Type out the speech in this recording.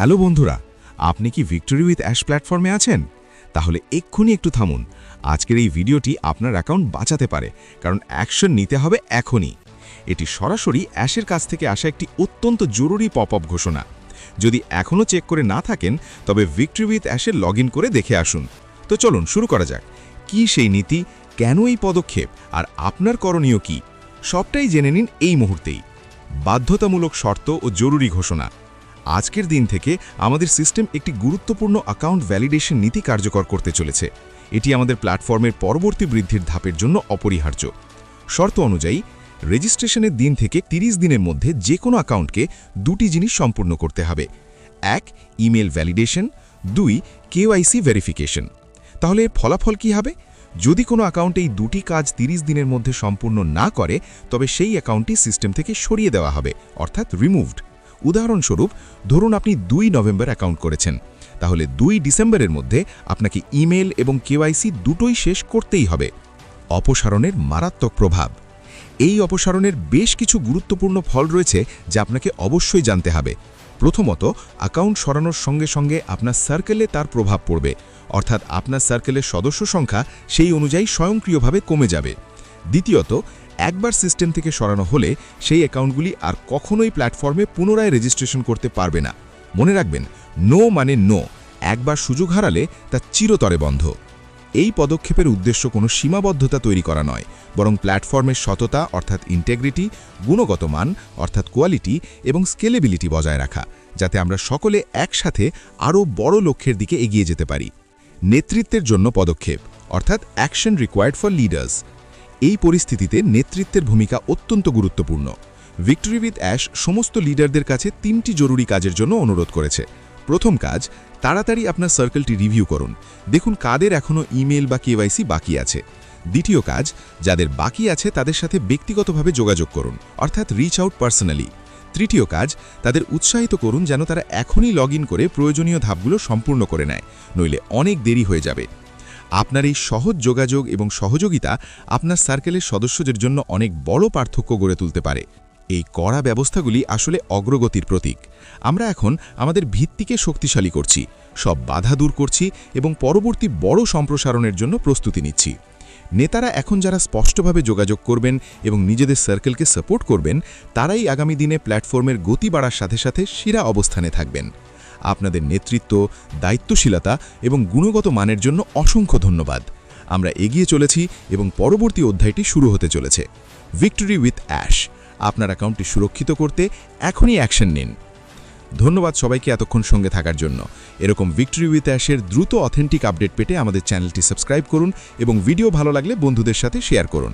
Hello বন্ধুরা, আপনি কি ভিক্টোরি উইথ অ্যাশ প্ল্যাটফর্মে আছেন? তাহলে এক্ষুনি একটু থামুন। আজকের এই ভিডিওটি আপনার অ্যাকাউন্ট বাঁচাতে পারে, কারণ অ্যাকশন নিতে হবে এখনই। এটি সরাসরি অ্যাশের কাছ থেকে আসা একটি অত্যন্ত জরুরি পপআপ ঘোষণা। যদি এখনও চেক করে না থাকেন, তবে ভিক্টোরি উইথ অ্যাশে লগ ইন করে দেখে আসুন। তো চলুন শুরু করা যাক। কি সেই নীতি, কেন এই পদক্ষেপ, আর আপনার করণীয় কি, সবটাই জেনে নিন এই মুহূর্তেই। বাধ্যতামূলক শর্ত ও জরুরি ঘোষণা। আজকের দিন থেকে আমাদের সিস্টেম একটি গুরুত্বপূর্ণ অ্যাকাউন্ট ভ্যালিডেশন নীতি কার্যকর করতে চলেছে। এটি আমাদের প্ল্যাটফর্মের পরবর্তী বৃদ্ধির ধাপের জন্য অপরিহার্য। শর্ত অনুযায়ী রেজিস্ট্রেশনের দিন থেকে 30 দিনের মধ্যে যে কোনো অ্যাকাউন্টকে দুটি জিনিস সম্পূর্ণ করতে হবে। 1, ইমেল ভ্যালিডেশন। 2, KYC verification. তাহলে এর ফলাফল কী হবে? যদি কোনো অ্যাকাউন্ট এই দুটি কাজ 30 দিনের মধ্যে সম্পূর্ণ না করে, তবে সেই অ্যাকাউন্টটি সিস্টেম থেকে সরিয়ে দেওয়া হবে, অর্থাৎ রিমুভড। উদাহরণস্বরূপ, ধরুন আপনি 2 নভেম্বর অ্যাকাউন্ট করেছেন, তাহলে 2 ডিসেম্বরের মধ্যে আপনাকে ইমেল এবং কেওয়াইসি দুটোই শেষ করতেই হবে। অপসারণের মারাত্মক প্রভাব। এই অপসারণের বেশ কিছু গুরুত্বপূর্ণ ফল রয়েছে যা আপনাকে অবশ্যই জানতে হবে। প্রথমত, অ্যাকাউন্ট সরানোর সঙ্গে সঙ্গে আপনার সার্কেলে তার প্রভাব পড়বে, অর্থাৎ আপনার সার্কেলের সদস্য সংখ্যা সেই অনুযায়ী স্বয়ংক্রিয়ভাবে কমে যাবে। দ্বিতীয়ত, একবার সিস্টেম থেকে সরানো হলে সেই অ্যাকাউন্টগুলি আর কখনোই প্ল্যাটফর্মে পুনরায় রেজিস্ট্রেশন করতে পারবে না। মনে রাখবেন, নো মানে নো। একবার সুযোগ হারালে তা চিরতরে বন্ধ। এই পদক্ষেপের উদ্দেশ্য কোনো সীমাবদ্ধতা তৈরি করা নয়, বরং প্ল্যাটফর্মের সততা অর্থাৎ ইন্টেগ্রিটি, গুণগত মান অর্থাৎ কোয়ালিটি এবং স্কেলেবিলিটি বজায় রাখা, যাতে আমরা সকলে একসাথে আরও বড় লক্ষ্যের দিকে এগিয়ে যেতে পারি। নেতৃত্বের জন্য পদক্ষেপ অর্থাৎ অ্যাকশন রিকোয়ার্ড ফর লিডার্স। এই পরিস্থিতিতে নেতৃত্বের ভূমিকা অত্যন্ত গুরুত্বপূর্ণ। ভিক্টোরি উইথ অ্যাশ সমস্ত লিডারদের কাছে 3টি জরুরি কাজের জন্য অনুরোধ করেছে। প্রথম কাজ, তাড়াতাড়ি আপনার সার্কেলটি রিভিউ করুন, দেখুন কাদের এখনও ইমেল বা কেওয়াইসি বাকি আছে। দ্বিতীয় কাজ, যাদের বাকি আছে তাদের সাথে ব্যক্তিগতভাবে যোগাযোগ করুন, অর্থাৎ রিচ আউট পার্সোনালি। তৃতীয় কাজ, তাদের উৎসাহিত করুন যেন তারা এখনই লগ ইন করে প্রয়োজনীয় ধাপগুলো সম্পূর্ণ করে নেয়, নইলে অনেক দেরি হয়ে যাবে। আপনার এই সহজ যোগাযোগ এবং সহযোগিতা আপনার সার্কেলের সদস্যদের জন্য অনেক বড় পার্থক্য গড়ে তুলতে পারে। এই কড়া ব্যবস্থাগুলি আসলে অগ্রগতির প্রতীক। আমরা এখন আমাদের ভিত্তিকে শক্তিশালী করছি, সব বাধা দূর করছি এবং পরবর্তী বড় সম্প্রসারণের জন্য প্রস্তুতি নিচ্ছি। নেতারা এখন যারা স্পষ্টভাবে যোগাযোগ করবেন এবং নিজেদের সার্কেলকে সাপোর্ট করবেন, তারাই আগামী দিনে প্ল্যাটফর্মের গতি বাড়ার সাথে সাথে সেরা অবস্থানে থাকবেন। আপনাদের নেতৃত্ব, দায়িত্বশীলতা এবং গুণগত মানের জন্য অসংখ্য ধন্যবাদ। আমরা এগিয়ে চলেছি এবং পরবর্তী অধ্যায়টি শুরু হতে চলেছে। Victory with ash. আপনার অ্যাকাউন্টটি সুরক্ষিত করতে এখনই অ্যাকশন নিন। ধন্যবাদ সবাইকে এতক্ষণ সঙ্গে থাকার জন্য। এরকম ভিক্টোরি উইথ অ্যাশের দ্রুত অথেন্টিক আপডেট পেতে আমাদের চ্যানেলটি সাবস্ক্রাইব করুন এবং ভিডিও ভালো লাগলে বন্ধুদের সাথে শেয়ার করুন।